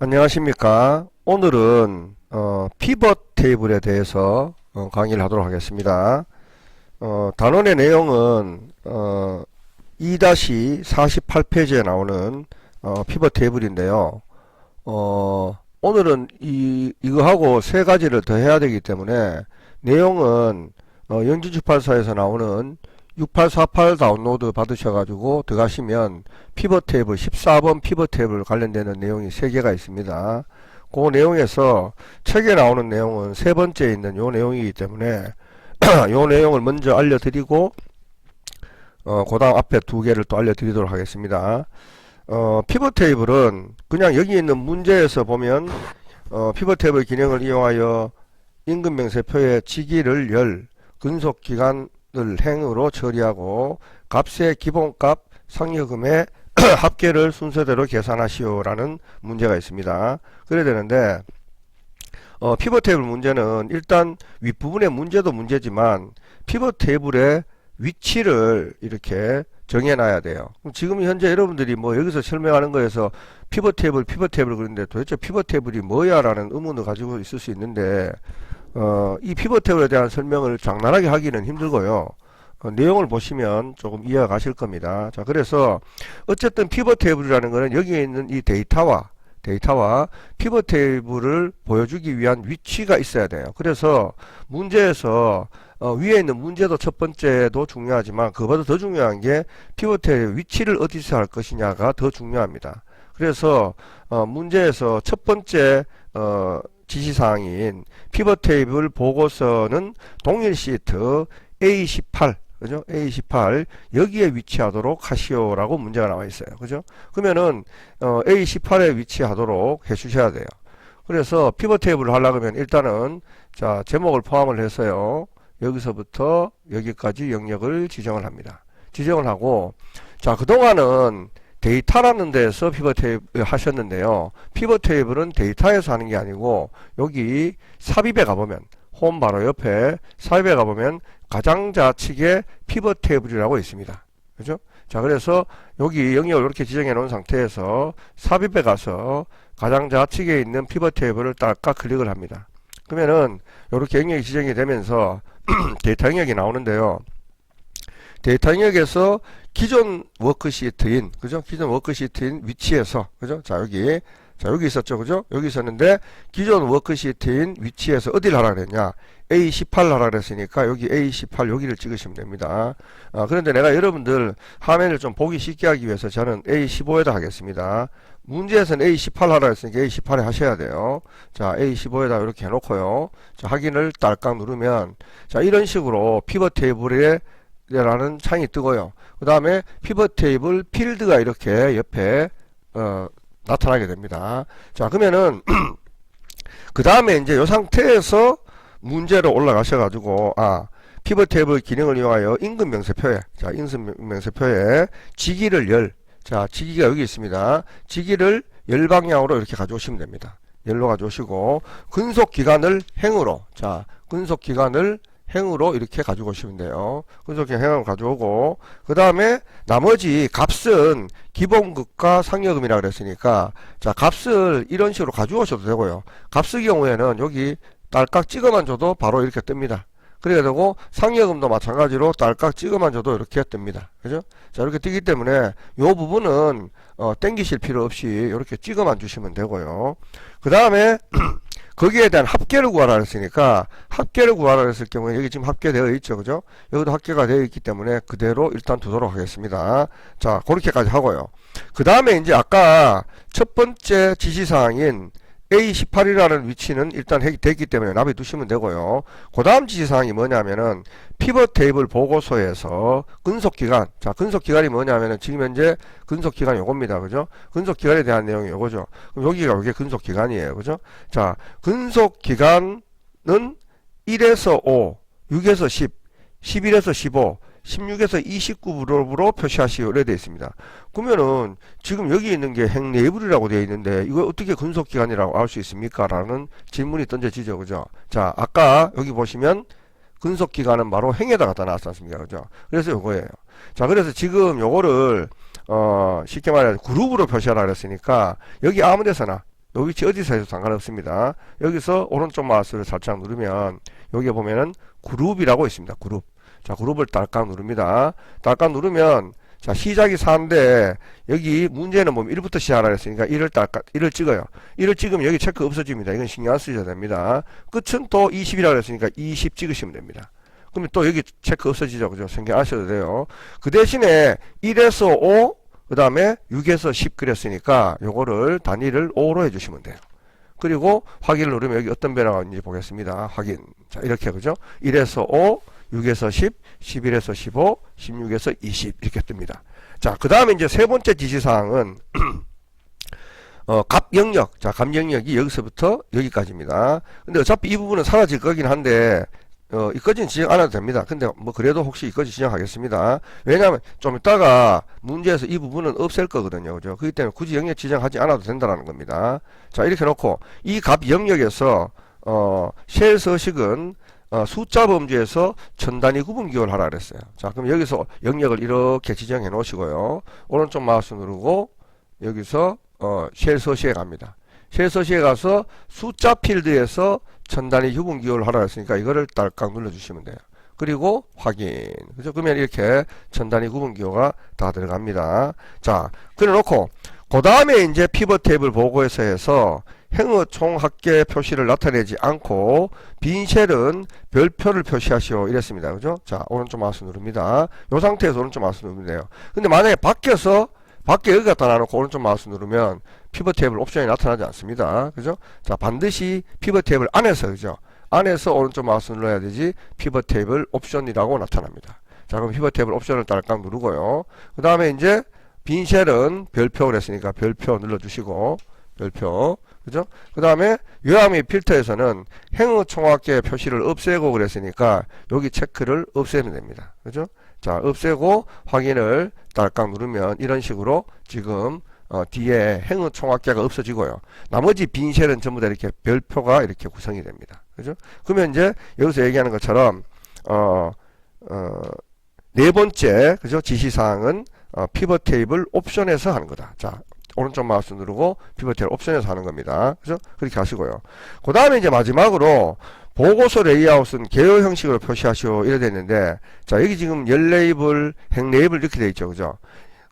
안녕하십니까. 오늘은 피벗 테이블에 대해서 강의를 하도록 하겠습니다. 단원의 내용은 2-48페이지에 나오는 피벗 테이블인데요. 오늘은 이거하고 세 가지를 더 해야 되기 때문에 내용은 영진출판사에서 나오는 6848 다운로드 받으셔가지고 들어가시면 피벗 테이블 14번 피벗 테이블 관련되는 내용이 3개가 있습니다. 그 내용에서 책에 나오는 내용은 세 번째에 있는 요 내용이기 때문에 요 내용을 먼저 알려드리고 그 다음 앞에 2개를 또 알려드리도록 하겠습니다. 피벗 테이블은 그냥 여기 있는 문제에서 보면 피벗 테이블 기능을 이용하여 임금명세표의 지기를 열 근속기간 을 행으로 처리하고 값의 기본값 상여금의 합계를 순서대로 계산하시오 라는 문제가 있습니다. 그래야 되는데 피벗 테이블 문제는 일단 윗부분의 문제도 문제지만 피벗 테이블의 위치를 이렇게 정해놔야 돼요. 지금 현재 여러분들이 뭐 여기서 설명하는 거에서 피벗 테이블 그러는데 도대체 피벗 테이블이 뭐야 라는 의문을 가지고 있을 수 있는데 이 피벗 테이블에 대한 설명을 장난하게 하기는 힘들고요. 내용을 보시면 조금 이해가 가실 겁니다. 자, 그래서 어쨌든 피벗 테이블이라는 것은 여기에 있는 이 데이터와 피벗 테이블을 보여주기 위한 위치가 있어야 돼요. 그래서 문제에서 위에 있는 문제도 첫 번째도 중요하지만 그보다 더 중요한 게 피벗 테이블 위치를 어디서 할 것이냐가 더 중요합니다. 그래서 문제에서 첫 번째 지시사항인 피벗 테이블 보고서는 동일 시트 A18 그죠? A18 여기에 위치하도록 하시오라고 문제가 나와 있어요. 그죠? 그러면은 A18에 위치하도록 해 주셔야 돼요. 그래서 피벗 테이블을 하려고 하면 일단은 자, 제목을 포함을 해서요. 여기서부터 여기까지 영역을 지정을 합니다. 지정을 하고 자, 그동안은 데이터라는 데서 피벗 테이블 하셨는데요. 피벗 테이블은 데이터에서 하는 게 아니고 여기 삽입에 가보면 홈 바로 옆에 삽입에 가보면 가장 좌측에 피벗 테이블이라고 있습니다. 그죠? 자, 그래서 여기 영역을 이렇게 지정해 놓은 상태에서 삽입에 가서 가장 좌측에 있는 피벗 테이블을 딸깍 클릭을 합니다. 그러면은 이렇게 영역이 지정이 되면서 데이터 영역이 나오는데요. 데이터 영역에서 기존 워크시트인, 그죠? 기존 워크시트인 위치에서, 그죠? 자, 여기 있었죠, 그죠? 여기 있었는데, 기존 워크시트인 위치에서 어디를 하라 그랬냐? A18 하라 그랬으니까, 여기 A18 여기를 찍으시면 됩니다. 그런데 내가 여러분들 화면을 좀 보기 쉽게 하기 위해서 저는 A15에다 하겠습니다. 문제에서는 A18 하라 했으니까 A18에 하셔야 돼요. 자, A15에다 이렇게 해놓고요. 자, 확인을 딸깍 누르면, 자, 이런 식으로 피벗 테이블에 라는 창이 뜨고요. 그 다음에 피벗 테이블 필드가 이렇게 옆에 나타나게 됩니다. 자, 그러면은 그 다음에 이제 이 상태에서 문제로 올라가셔가지고 피벗 테이블 기능을 이용하여 임금명세표에 자, 임금명세표에 지기를 열 자, 지기가 여기 있습니다. 지기를 열 방향으로 이렇게 가져오시면 됩니다. 열로 가져오시고 근속기간을 행으로 자, 근속기간을 행으로 이렇게 가지고 오시면 돼요. 근속기간 행으로 가져오고 그 다음에 나머지 값은 기본급과 상여금이라 그랬으니까 자, 값을 이런 식으로 가지고 오셔도 되고요. 값의 경우에는 여기 딸깍 찍어만 줘도 바로 이렇게 뜹니다. 그래야 되고 상여금도 마찬가지로 딸깍 찍어만 줘도 이렇게 뜹니다. 그죠? 자, 이렇게 뜨기 때문에 요 부분은 땡기실 필요 없이 이렇게 찍어만 주시면 되고요. 그 다음에 거기에 대한 합계를 구하라 했으니까 합계를 구하라 했을 경우에 여기 지금 합계되어 있죠. 그죠? 여기도 합계가 되어 있기 때문에 그대로 일단 두도록 하겠습니다. 자, 그렇게까지 하고요. 그 다음에 이제 아까 첫 번째 지시사항인 A18이라는 위치는 일단 됐기 때문에 납입 두시면 되고요. 그 다음 지시사항이 뭐냐면은 피벗 테이블 보고서에서 근속기간 자, 근속기간이 뭐냐면은 지금 현재 근속기간이 요겁니다. 그죠? 근속기간에 대한 내용이 요거죠. 그럼 여기가 이게 근속기간이에요. 그죠? 자, 근속기간은 1에서 5, 6에서 10, 11에서 15, 16에서 29으로 표시하시오. 이렇게 되어 있습니다. 그러면은 지금 여기 있는 게 행레이블이라고 되어 있는데 이거 어떻게 근속기간이라고 알 수 있습니까? 라는 질문이 던져지죠. 그죠? 자, 아까 여기 보시면 근속기간은 바로 행에다 갖다 놨지 않습니까? 그죠? 그래서 요거예요. 자, 그래서 지금 요거를 쉽게 말해 그룹으로 표시하라 그랬으니까 여기 아무 데서나 요 위치 어디서 해도 상관없습니다. 여기서 오른쪽 마우스를 살짝 누르면 여기에 보면은 그룹이라고 있습니다. 그룹. 자, 그룹을 딸깍 누릅니다. 딸깍 누르면 자, 시작이 4인데 여기 문제는 뭐 1부터 시작하라 했으니까 1을 딸깍 1을 찍어요. 1을 찍으면 여기 체크 없어집니다. 이건 신경 안 쓰셔도 됩니다. 끝은 또 20이라고 했으니까 20 찍으시면 됩니다. 그러면 또 여기 체크 없어지죠. 그죠? 신경 안 하셔도 돼요. 그 대신에 1에서 5, 그 다음에 6에서 10 그렸으니까 요거를 단위를 5로 해주시면 돼요. 그리고 확인을 누르면 여기 어떤 변화가 있는지 보겠습니다. 확인. 자, 이렇게 그죠? 1에서 5, 6에서 10, 11에서 15, 16에서 20 이렇게 뜹니다. 자, 그 다음에 이제 세 번째 지시사항은 값 영역. 자, 값 영역이 여기서부터 여기까지입니다. 근데 어차피 이 부분은 사라질 거긴 한데 이까지는 지정 안 해도 됩니다. 근데 뭐 그래도 혹시 이까지 지정하겠습니다. 왜냐하면 좀 이따가 문제에서 이 부분은 없앨 거거든요. 그죠? 그렇기 때문에 굳이 영역 지정하지 않아도 된다는 겁니다. 자, 이렇게 놓고 이 값 영역에서 쉘 서식은 숫자 범주에서 천 단위 구분 기호를 하라 그랬어요. 자, 그럼 여기서 영역을 이렇게 지정해 놓으시고요. 오른쪽 마우스 누르고 여기서 쉘 서식에 갑니다. 쉘 서식에 가서 숫자 필드에서 천 단위 구분 기호를 하라 했으니까 이거를 딸깍 눌러주시면 돼요. 그리고 확인. 그죠? 그러면 이렇게 천 단위 구분 기호가 다 들어갑니다. 자, 그래 놓고 그 다음에 이제 피벗 테이블 보고에서 해서 행의 총 합계 표시를 나타내지 않고 빈 쉘은 별표를 표시하시오 이랬습니다. 그죠? 자, 오른쪽 마우스 누릅니다. 이 상태에서 오른쪽 마우스 누르면 돼요. 근데 만약에 밖에 여기 갖다 놔놓고 오른쪽 마우스 누르면 피벗 테이블 옵션이 나타나지 않습니다. 그죠? 자, 반드시 피벗 테이블 안에서, 그죠? 안에서 오른쪽 마우스 눌러야 되지 피벗 테이블 옵션이라고 나타납니다. 자, 그럼 피벗 테이블 옵션을 딸깍 누르고요. 그 다음에 이제 빈 쉘은 별표를 했으니까 별표 눌러주시고, 별표. 그죠? 그 다음에 요약 및 필터에서는 행의 총합계 표시를 없애고 그랬으니까 여기 체크를 없애면 됩니다. 그죠? 자, 없애고 확인을 딸깍 누르면 이런 식으로 지금 뒤에 행의 총합계가 없어지고요. 나머지 빈 쉘은 전부 다 이렇게 별표가 이렇게 구성이 됩니다. 그죠? 그러면 이제 여기서 얘기하는 것처럼 네 번째 그죠? 지시사항은 피벗 테이블 옵션에서 하는 거다. 자, 오른쪽 마우스 누르고 피벗 테이블 옵션에서 하는 겁니다. 그죠? 그렇게 하시고요. 그 다음에 이제 마지막으로 보고서 레이아웃은 개요 형식으로 표시하시오 이래 됐는데, 자, 여기 지금 열 레이블, 행 레이블 이렇게 돼 있죠. 그죠?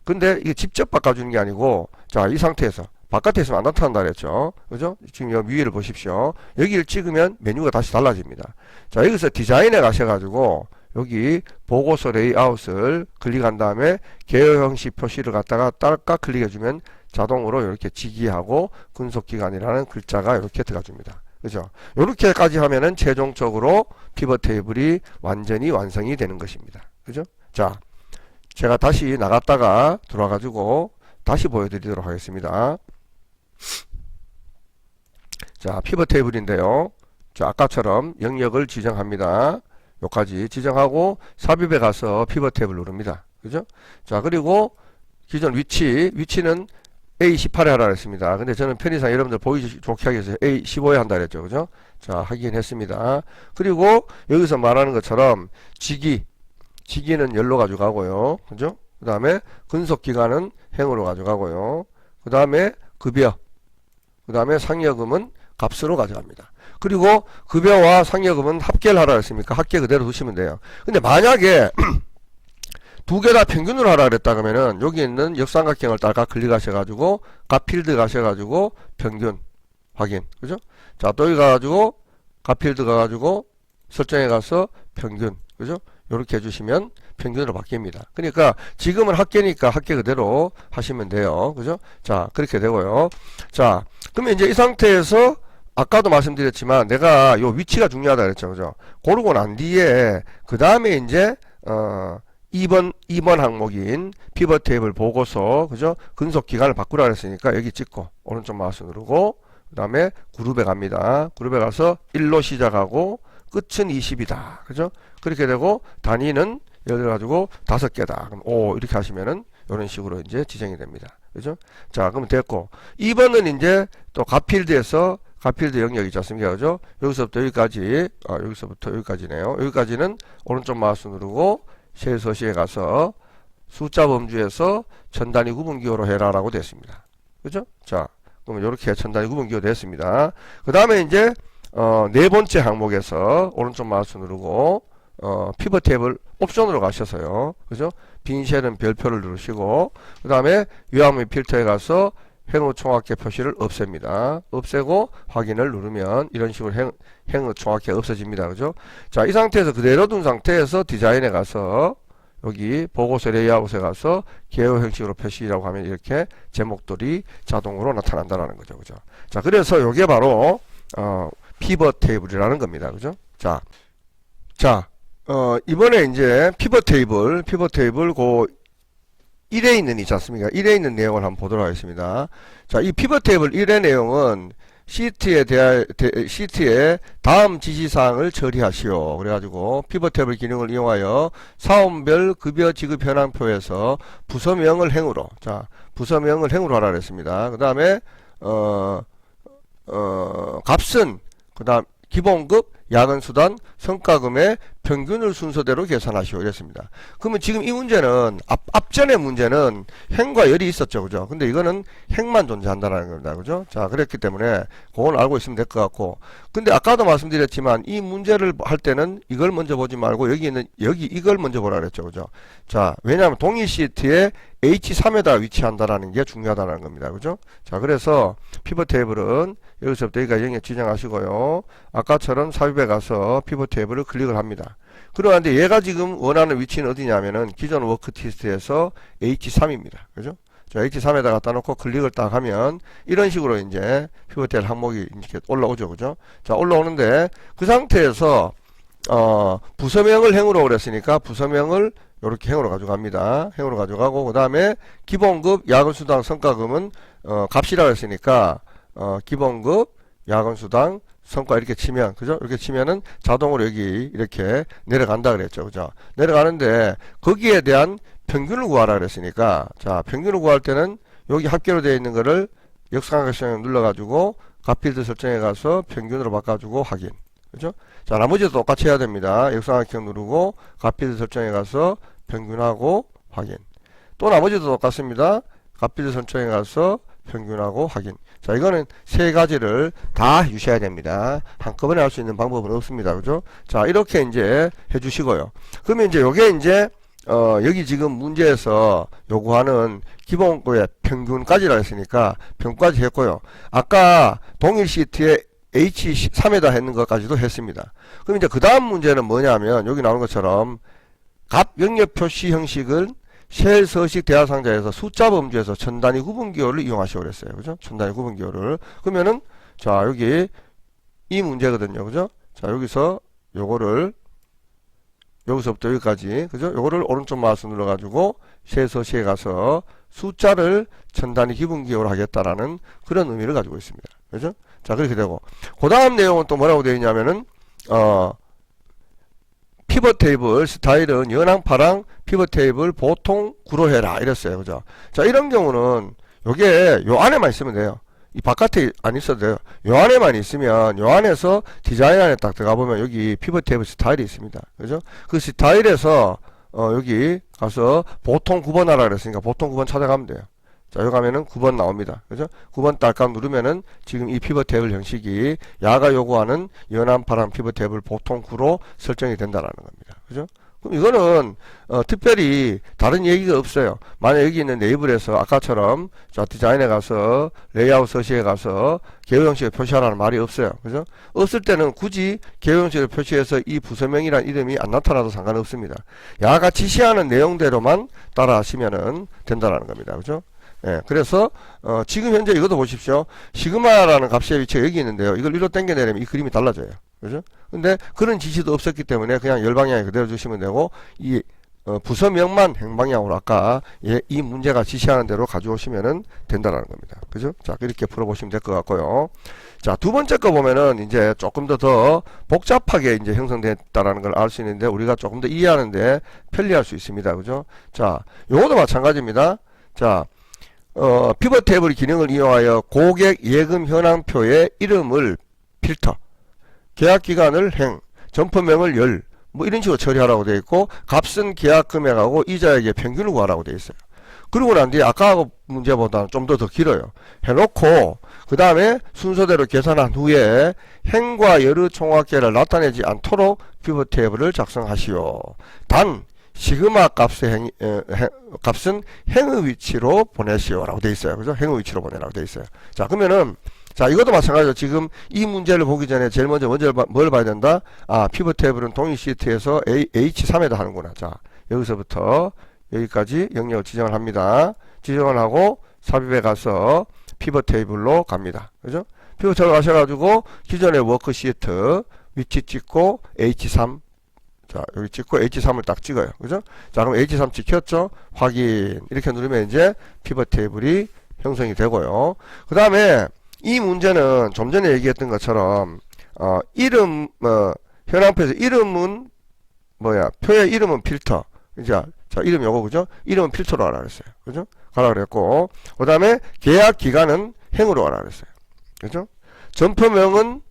근데 이게 직접 바꿔주는 게 아니고, 자, 이 상태에서 바깥에 있으면 안 나타난다 그랬죠. 그죠? 지금 여기 위를 보십시오. 여기를 찍으면 메뉴가 다시 달라집니다. 자, 여기서 디자인에 가셔가지고 여기 보고서 레이아웃을 클릭한 다음에 개요 형식 표시를 갖다가 딸깍 클릭해주면 자동으로 이렇게 지기하고 근속기간이라는 글자가 이렇게 들어가줍니다. 그죠? 이렇게까지 하면은 최종적으로 피벗 테이블이 완전히 완성이 되는 것입니다. 그죠? 자, 제가 다시 나갔다가 들어와가지고 다시 보여드리도록 하겠습니다. 자, 피벗 테이블인데요. 자, 아까처럼 영역을 지정합니다. 여기까지 지정하고 삽입에 가서 피벗 테이블 누릅니다. 그죠? 자, 그리고 기존 위치는 A18에 하라 했습니다. 근데 저는 편의상 여러분들 보이기 좋게 하기 위해서 A15에 한다 그랬죠. 그죠? 자, 하긴 했습니다. 그리고 여기서 말하는 것처럼 지기는 열로 가져가고요. 그죠? 그 다음에 근속기간은 행으로 가져가고요. 그 다음에 급여, 그 다음에 상여금은 값으로 가져갑니다. 그리고 급여와 상여금은 합계를 하라 했으니까 합계 그대로 두시면 돼요. 근데 만약에 두 개 다 평균으로 하라 그랬다 그러면은 여기 있는 역삼각형을 딸깍 클릭하셔가지고 값 필드 가셔가지고 평균 확인. 그죠? 자, 또 여기 가가지고 값 필드 가가지고 설정해 가서 평균. 그죠? 요렇게 해주시면 평균으로 바뀝니다. 그러니까 지금은 합계니까 합계 그대로 하시면 돼요. 그죠? 자, 그렇게 되고요. 자, 그러면 이제 이 상태에서 아까도 말씀드렸지만 내가 요 위치가 중요하다 그랬죠. 그죠? 고르고 난 뒤에 그 다음에 이제 2번 항목인 피벗 테이블 보고서, 그죠? 근속 기간을 바꾸라 그랬으니까 여기 찍고 오른쪽 마우스 누르고 그 다음에 그룹에 갑니다. 그룹에 가서 1로 시작하고 끝은 20이다. 그죠? 그렇게 되고 단위는 예를 들어 가지고 5개다. 그럼 5 이렇게 하시면은 이런 식으로 이제 지정이 됩니다. 그죠? 자, 그럼 됐고 2번은 이제 또 값필드에서 값필드 영역 있지 않습니까? 그죠? 여기서부터 여기까지, 여기서부터 여기까지네요. 여기까지는 오른쪽 마우스 누르고 쉘 서식에 가서 숫자 범주에서 천 단위 구분 기호로 해라라고 됐습니다. 그죠? 자, 그러면 이렇게 천 단위 구분 기호 됐습니다. 그 다음에 이제 네 번째 항목에서 오른쪽 마우스 누르고 피벗 테이블 옵션으로 가셔서요. 그죠? 빈 셀은 별표를 누르시고 그 다음에 요약 및 필터에 가서 행의 총합계 표시를 없앱니다. 없애고 확인을 누르면 이런 식으로 행의 총합계가 없어집니다. 그죠? 자, 이 상태에서 그대로 둔 상태에서 디자인에 가서 여기 보고서 레이아웃에 가서 개요 형식으로 표시라고 하면 이렇게 제목들이 자동으로 나타난다는 거죠. 그죠? 자, 그래서 요게 바로 피벗 테이블이라는 겁니다. 그죠? 자, 이번에 이제 피벗 테이블 고 1에 있는 있지 않습니까? 1에 있는 내용을 한번 보도록 하겠습니다. 자, 이 피벗 테이블 1의 내용은 시트에 다음 지시사항을 처리하시오. 그래가지고 피벗 테이블 기능을 이용하여 사원별 급여 지급 현황표에서 부서명을 행으로, 자, 부서명을 행으로 하라 그랬습니다. 그 다음에 값은 그 다음 기본급, 야근수당, 성과금의 평균을 순서대로 계산하시오 이랬습니다. 그러면 지금 이 문제는 앞전의 문제는 행과 열이 있었죠. 그죠? 근데 이거는 행만 존재한다는 겁니다. 그죠? 자, 그랬기 때문에 그건 알고 있으면 될 것 같고, 근데 아까도 말씀드렸지만 이 문제를 할 때는 이걸 먼저 보지 말고 여기 이걸 먼저 보라 그랬죠. 그죠? 자, 왜냐하면 동일 시트에 H3에다 위치한다라는 게 중요하다는 겁니다. 그죠? 자, 그래서 피벗 테이블은 여기서부터 여기까지 영역 지정하시고요. 아까처럼 삽입에 가서 피벗 테이블을 클릭을 합니다. 그러는데 얘가 지금 원하는 위치는 어디냐면은 기존 워크 리스트에서 H3입니다. 그죠? 자, H3에다 갖다 놓고 클릭을 딱 하면 이런 식으로 이제 피벗 테이블 항목이 이렇게 올라오죠. 그죠? 자, 올라오는데 그 상태에서 부서명을 행으로 그랬으니까 부서명을 이렇게 행으로 가져갑니다. 행으로 가져가고 그 다음에 기본급, 야근수당, 성과금은 값이라고 했으니까 기본급, 야근수당, 성과 이렇게 치면, 그죠? 이렇게 치면은 자동으로 여기 이렇게 내려간다 그랬죠. 그죠? 내려가는데 거기에 대한 평균을 구하라 그랬으니까, 자, 평균을 구할 때는 여기 합계로 되어 있는 거를 역삼각형을 눌러가지고 값필드 설정에 가서 평균으로 바꿔주고 확인. 그죠? 자, 나머지도 똑같이 해야 됩니다. 역삼각형 누르고 값필드 설정에 가서 평균하고 확인. 또 나머지도 똑같습니다. 값필드 설정에 가서 평균하고 확인. 자, 이거는 세 가지를 다 해주셔야 됩니다. 한꺼번에 할 수 있는 방법은 없습니다. 그죠? 자, 이렇게 이제 해주시고요. 그러면 이제 요게 이제 여기 지금 문제에서 요구하는 기본급의 평균까지라 했으니까 평균까지 했고요. 아까 동일 시트에 H3에다 했는 것까지도 했습니다. 그럼 이제 그 다음 문제는 뭐냐면 여기 나오는 것처럼 값 영역 표시 형식은 셀 서식 대화 상자에서 숫자 범주에서 천 단위 구분 기호를 이용하시오 그랬어요. 그죠? 천 단위 구분 기호를. 그러면은 자, 여기 이 문제거든요. 그죠? 자, 여기서 요거를 여기서부터 여기까지, 그죠? 요거를 오른쪽 마우스 눌러 가지고 셀 서식에 가서 숫자를 천 단위 구분 기호로 하겠다라는 그런 의미를 가지고 있습니다. 그죠? 자, 그렇게 되고 그 다음 내용은 또 뭐라고 되어 있냐면은 피벗 테이블 스타일은 연항파랑 피벗 테이블 보통 구로 해라 이랬어요. 그죠? 자, 이런 경우는 요게 요 안에만 있으면 돼요. 이 바깥에 안 있어도 돼요. 요 안에만 있으면 요 안에서 디자인 안에 딱 들어가 보면 여기 피벗 테이블 스타일이 있습니다. 그죠? 그 스타일에서 여기 가서 보통 9번 하라 그랬으니까 보통 9번 찾아가면 돼요. 자, 여기 가면은 9번 나옵니다. 그죠? 9번 딸깍 누르면은 지금 이 피벗 테이블 형식이 야가 요구하는 연한파랑 피벗 테이블 보통 9로 설정이 된다라는 겁니다. 그죠? 그럼 이거는 특별히 다른 얘기가 없어요. 만약 여기 있는 네이블에서 아까처럼 자, 디자인에 가서 레이아웃 서식에 가서 개요 형식을 표시하라는 말이 없어요. 그죠? 없을 때는 굳이 개요 형식을 표시해서 이 부서명이란 이름이 안 나타나도 상관없습니다. 야가 지시하는 내용대로만 따라 하시면은 된다라는 겁니다. 그죠? 예, 그래서 지금 현재 이것도 보십시오. 시그마라는 값의 위치가 여기 있는데요. 이걸 위로 당겨내려면 이 그림이 달라져요. 그죠? 근데 그런 지시도 없었기 때문에 그냥 열방향에 그대로 주시면 되고 이 부서명만 행방향으로 아까 이 문제가 지시하는 대로 가져오시면 된다라는 겁니다. 그죠? 자, 이렇게 풀어보시면 될 것 같고요. 자, 두 번째 거 보면은 이제 조금 더 복잡하게 이제 형성됐다라는 걸 알 수 있는데 우리가 조금 더 이해하는데 편리할 수 있습니다. 그죠? 자, 요것도 마찬가지입니다. 자, 피벗 테이블 기능을 이용하여 고객 예금 현황표의 이름을 필터, 계약 기간을 행, 점포명을 열, 뭐 이런 식으로 처리하라고 되어 있고 값은 계약 금액하고 이자액의 평균을 구하라고 되어 있어요. 그러고 난 뒤에 아까 문제보다는 좀 더 길어요. 해놓고 그 다음에 순서대로 계산한 후에 행과 열의 총합계를 나타내지 않도록 피벗 테이블을 작성하시오. 단 시그마 값은 행의 위치로 보내시오 라고 되어 있어요. 그죠? 행의 위치로 보내라고 되어 있어요. 자, 그러면은 자, 이것도 마찬가지로 지금 이 문제를 보기 전에 제일 먼저 뭘 봐야 된다? 아, 피벗 테이블은 동일 시트에서 H3에다 하는구나. 자, 여기서부터 여기까지 영역을 지정을 합니다. 지정을 하고 삽입에 가서 피벗 테이블로 갑니다. 그죠? 피벗 테이블 가셔가지고 기존의 워크시트 위치 찍고 H3 자, 여기 찍고 H3을 딱 찍어요. 그죠? 자, 그럼 H3 찍혔죠? 확인. 이렇게 누르면 이제 피벗 테이블이 형성이 되고요. 그 다음에 이 문제는 좀 전에 얘기했던 것처럼, 현황표에서 이름은 표의 이름은 필터. 자, 이름 요거, 그죠? 이름은 필터로 하라 그랬어요. 그죠? 가라 그랬고, 그 다음에 계약 기간은 행으로 가라 그랬어요. 그죠? 점표명은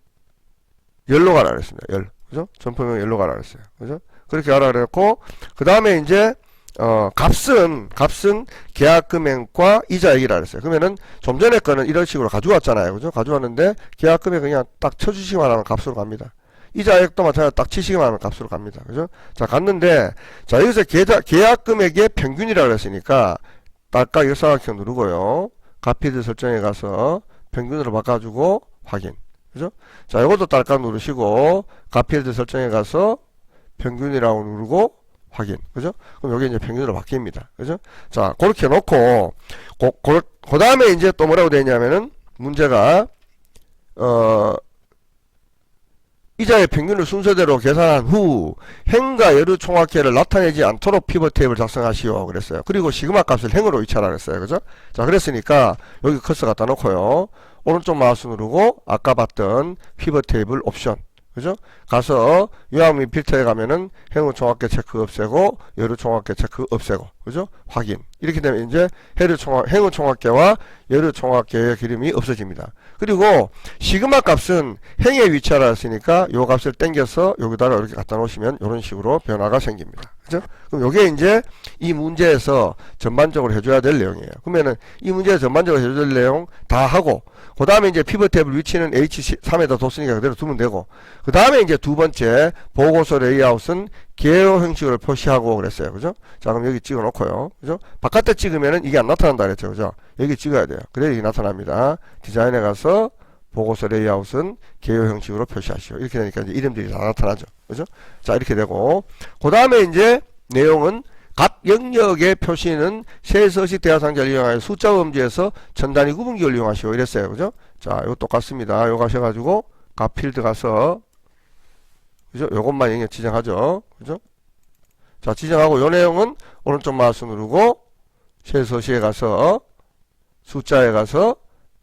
열로 가라 그랬습니다. 열. 그죠? 점표명 열로 가라 그랬어요. 그죠? 그렇게 가라 그랬고, 그 다음에 이제, 값은 계약 금액과 이자액이라 그랬어요. 그러면은 좀 전에 거는 이런 식으로 가져왔잖아요. 그죠? 가져왔는데, 계약 금액은 그냥 딱 쳐주시기만 하는 값으로 갑니다. 이자액도 마찬가지로 딱 치시기만 하는 값으로 갑니다. 그죠? 자, 갔는데, 자, 여기서 계약 금액의 평균이라고 그랬으니까, 딱딱 역사각형 누르고요. 값필드 설정에 가서 평균으로 바꿔주고, 확인. 그죠? 자, 이것도 딸깍 누르시고 값필드 설정에 가서 평균이라고 누르고 확인. 그죠? 그럼 여기 이제 평균으로 바뀝니다. 그죠? 자, 그렇게 놓고 그 다음에 이제 또 뭐라고 되어 있냐면은 문제가 이자의 평균을 순서대로 계산한 후 행과 열의 총합계를 나타내지 않도록 피벗 테이블 작성하시오 그랬어요. 그리고 시그마 값을 행으로 위치하라 그랬어요. 그죠? 자, 그랬으니까 여기 커서 갖다 놓고요. 오른쪽 마우스 누르고 아까 봤던 피벗 테이블 옵션. 그죠? 가서 요약 및 필터에 가면은 행의 총합계 체크 없애고 열의 총합계 체크 없애고. 그죠? 확인. 이렇게 되면 이제 행의 총합계와 열의 총합계의 기름이 없어집니다. 그리고 시그마 값은 행에 위치하라 했으니까 요 값을 땡겨서 여기다가 이렇게 갖다 놓으시면 이런 식으로 변화가 생깁니다. 그죠? 그럼 요게 이제 이 문제에서 전반적으로 해줘야 될 내용이에요. 그러면은 이 문제에서 전반적으로 해줘야 될 내용 다 하고 그 다음에 이제 피벗 테이블 위치는 H3에다 뒀으니까 그대로 두면 되고 그 다음에 이제 두 번째 보고서 레이아웃은 개요 형식으로 표시하고 그랬어요. 그죠? 자, 그럼 여기 찍어 놓고요. 그죠? 바깥에 찍으면은 이게 안 나타난다 그랬죠. 그죠? 여기 찍어야 돼요. 그래야 이게 나타납니다. 디자인에 가서 보고서 레이아웃은 개요 형식으로 표시하시오. 이렇게 되니까 이제 이름들이 다 나타나죠. 그죠? 자, 이렇게 되고 그 다음에 이제 내용은 각 영역의 표시는 세 서식 대화상자를 이용하여 숫자 음지에서 전 단위 구분기를 이용하시오. 이랬어요. 그죠? 자, 이거 똑같습니다. 이거 가셔가지고 값 필드 가서 그죠? 요것만 영역 지정하죠. 그죠? 자, 지정하고 요 내용은 오른쪽 마우스 누르고 세 서식에 가서 숫자에 가서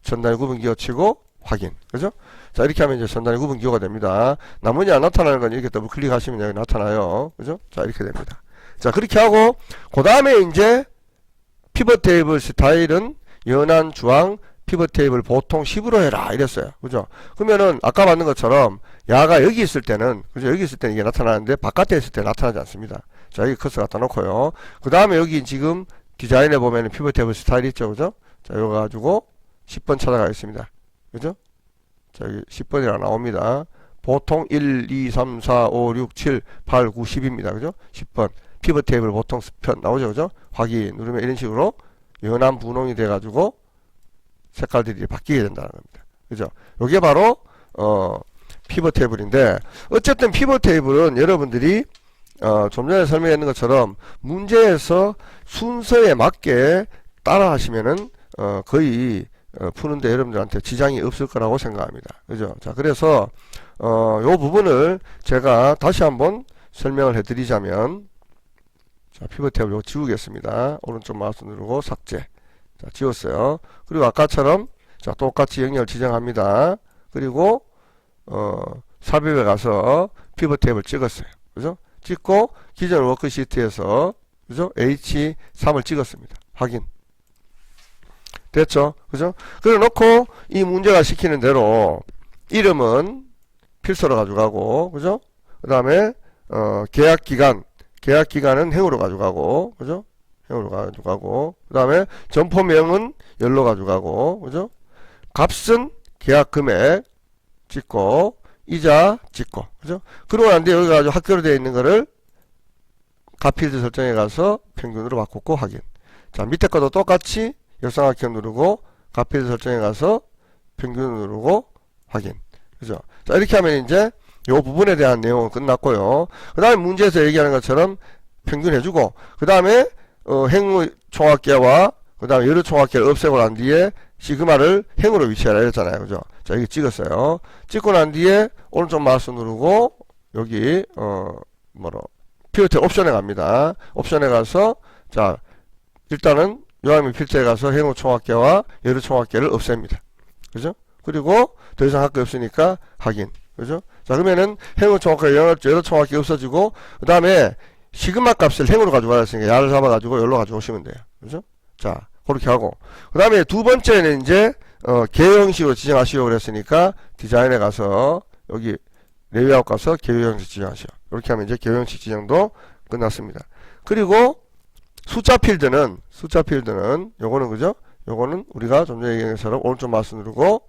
전 단위 구분기호 치고 확인. 그죠? 자, 이렇게 하면 이제 전 단위 구분기호가 됩니다. 나머지 안 나타나는 건 이렇게 더블 클릭하시면 여기 나타나요. 그죠? 자, 이렇게 됩니다. 자, 그렇게 하고 그 다음에 이제 피벗 테이블 스타일은 연한 주황 피벗 테이블 보통 10으로 해라 이랬어요. 그죠? 그러면은 아까 봤는 것처럼 야가 여기 있을 때는 그죠? 여기 있을 때는 이게 나타나는데 바깥에 있을 때 나타나지 않습니다. 자, 여기 커서 갖다 놓고요. 그 다음에 여기 지금 디자인에 보면은 피벗 테이블 스타일 있죠. 그죠? 자, 이거 가지고 10번 찾아가겠습니다. 그죠? 자, 여기 10번이라 나옵니다. 보통 1, 2, 3, 4, 5, 6, 7, 8, 9, 10입니다. 그죠? 10번. 피벗 테이블 보통 편 나오죠. 그죠? 확인 누르면 이런 식으로 연한 분홍이 돼가지고 색깔들이 바뀌게 된다는 겁니다. 그죠? 요게 바로, 피벗 테이블인데, 어쨌든 피벗 테이블은 여러분들이, 좀 전에 설명했는 것처럼 문제에서 순서에 맞게 따라 하시면은, 거의, 푸는데 여러분들한테 지장이 없을 거라고 생각합니다. 그죠? 자, 그래서, 요 부분을 제가 다시 한번 설명을 해드리자면, 자, 피벗 테이블 이거 지우겠습니다. 오른쪽 마우스 누르고 삭제. 자, 지웠어요. 그리고 아까처럼 자, 똑같이 영역을 지정합니다. 그리고 삽입에 가서 피벗 테이블 찍었어요. 그죠? 찍고 기존 워크시트에서 그죠? H3을 찍었습니다. 확인. 됐죠? 그죠? 그래 놓고 이 문제가 시키는 대로 이름은 필수로 가져가고 그죠? 그다음에 계약 기간은 행으로 가져가고 그죠? 행으로 가져가고, 그 다음에 점포명은 열로 가져가고, 그죠? 값은 계약 금액 찍고, 이자 찍고, 그죠? 그러고 난 뒤에 여기 가지고 학교로 되어 있는 거를 값필드 설정에 가서 평균으로 바꾸고 확인. 자, 밑에 것도 똑같이 역삼각형 누르고, 값필드 설정에 가서 평균 누르고 확인. 그죠? 자, 이렇게 하면 이제 요 부분에 대한 내용은 끝났고요. 그 다음에 문제에서 얘기하는 것처럼 평균해주고, 그 다음에 행 총합계와 그 다음에 여러 총합계를 없애고 난 뒤에 시그마를 행으로 위치하라 이랬잖아요. 그죠? 자, 여기 찍었어요. 찍고 난 뒤에 오른쪽 마우스 누르고 여기 피벗 옵션에 갑니다. 옵션에 가서 자, 일단은 요함의 필터에 가서 행우 총합계와 여러 총합계를 없앱니다. 그죠? 그리고 더 이상 할 거 없으니까 확인. 그죠? 자, 그러면은 행우 총합계 여러 총합계 없어지고, 그 다음에 시그마 값을 행으로 가져가야 했으니까 야를 잡아가지고 열로 가져오시면 돼요. 그죠? 자, 그렇게 하고. 그 다음에 두 번째는 이제, 개요 형식으로 지정하시오 그랬으니까 디자인에 가서 여기 레이아웃 가서 개요 형식 지정하시오. 이렇게 하면 이제 개요 형식 지정도 끝났습니다. 그리고 숫자 필드는 요거는 그죠? 요거는 우리가 좀 전에 얘기한 것처럼 오른쪽 마우스 누르고,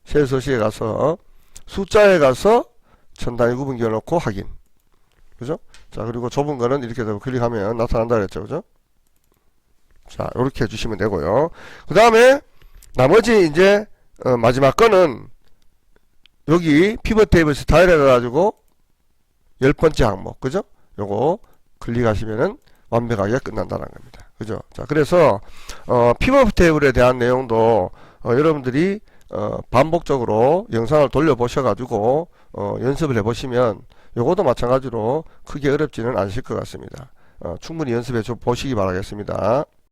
셀 서식에 가서 숫자에 가서 천 단위 구분기어 놓고 확인. 그죠? 자, 그리고 좁은 거는 이렇게 되고 클릭하면 나타난다 그랬죠. 그죠? 자, 이렇게 해주시면 되고요. 그 다음에 나머지 이제 마지막 거는 여기 피벗 테이블 스타일 해가지고 10번째 항목. 그죠? 요거 클릭하시면은 완벽하게 끝난다는 겁니다. 그죠? 자, 그래서 피벗 테이블에 대한 내용도 여러분들이 반복적으로 영상을 돌려보셔가지고 연습을 해보시면 요것도 마찬가지로 크게 어렵지는 않으실 것 같습니다. 충분히 연습해 보시기 바라겠습니다.